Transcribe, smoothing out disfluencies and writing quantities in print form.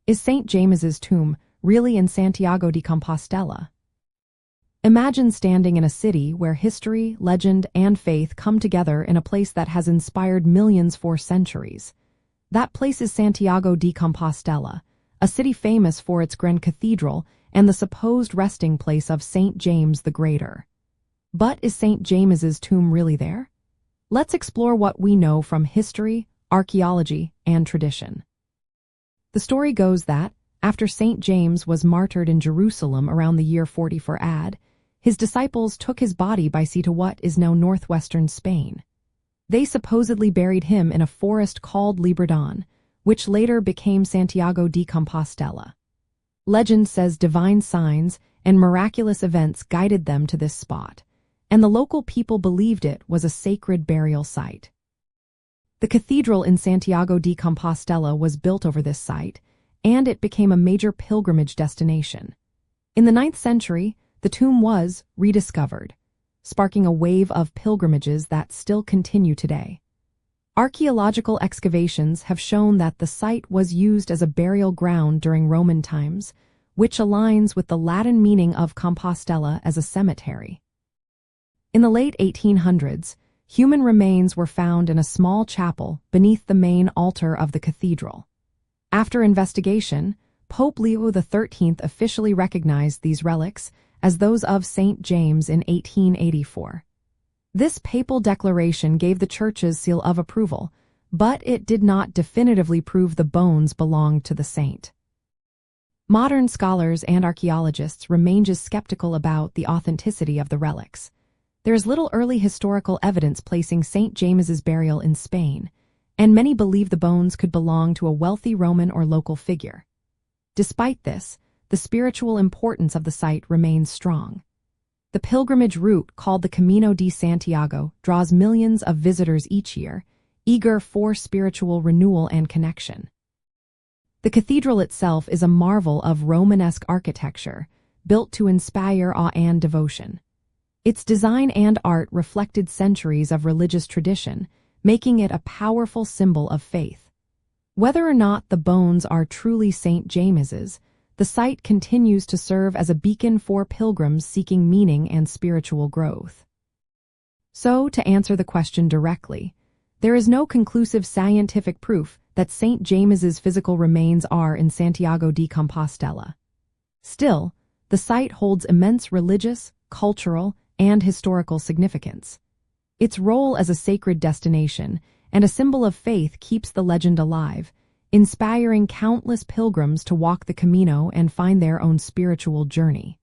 Is St. James's tomb really in Santiago de Compostela? Imagine standing in a city where history, legend, and faith come together in a place that has inspired millions for centuries. That place is Santiago de Compostela, a city famous for its grand cathedral and the supposed resting place of St. James the Greater. But is St. James's tomb really there? Let's explore what we know from history, archaeology, and tradition. The story goes that, after St. James was martyred in Jerusalem around the year 40 for AD, his disciples took his body by sea to what is now northwestern Spain. They supposedly buried him in a forest called Libradon, which later became Santiago de Compostela. Legend says divine signs and miraculous events guided them to this spot, and the local people believed it was a sacred burial site. The cathedral in Santiago de Compostela was built over this site, and it became a major pilgrimage destination. In the 9th century, the tomb was rediscovered, sparking a wave of pilgrimages that still continue today. Archaeological excavations have shown that the site was used as a burial ground during Roman times, which aligns with the Latin meaning of Compostela as a cemetery. In the late 1800s, human remains were found in a small chapel beneath the main altar of the cathedral. After investigation, Pope Leo XIII officially recognized these relics as those of St. James in 1884. This papal declaration gave the Church's seal of approval, but it did not definitively prove the bones belonged to the saint. Modern scholars and archaeologists remain skeptical about the authenticity of the relics. There is little early historical evidence placing St. James's burial in Spain, and many believe the bones could belong to a wealthy Roman or local figure. Despite this, the spiritual importance of the site remains strong. The pilgrimage route called the Camino de Santiago draws millions of visitors each year, eager for spiritual renewal and connection. The cathedral itself is a marvel of Romanesque architecture, built to inspire awe and devotion. Its design and art reflected centuries of religious tradition, making it a powerful symbol of faith. Whether or not the bones are truly St. James's, the site continues to serve as a beacon for pilgrims seeking meaning and spiritual growth. So, to answer the question directly, there is no conclusive scientific proof that St. James's physical remains are in Santiago de Compostela. Still, the site holds immense religious, cultural, and historical significance. Its role as a sacred destination and a symbol of faith keeps the legend alive, inspiring countless pilgrims to walk the Camino and find their own spiritual journey.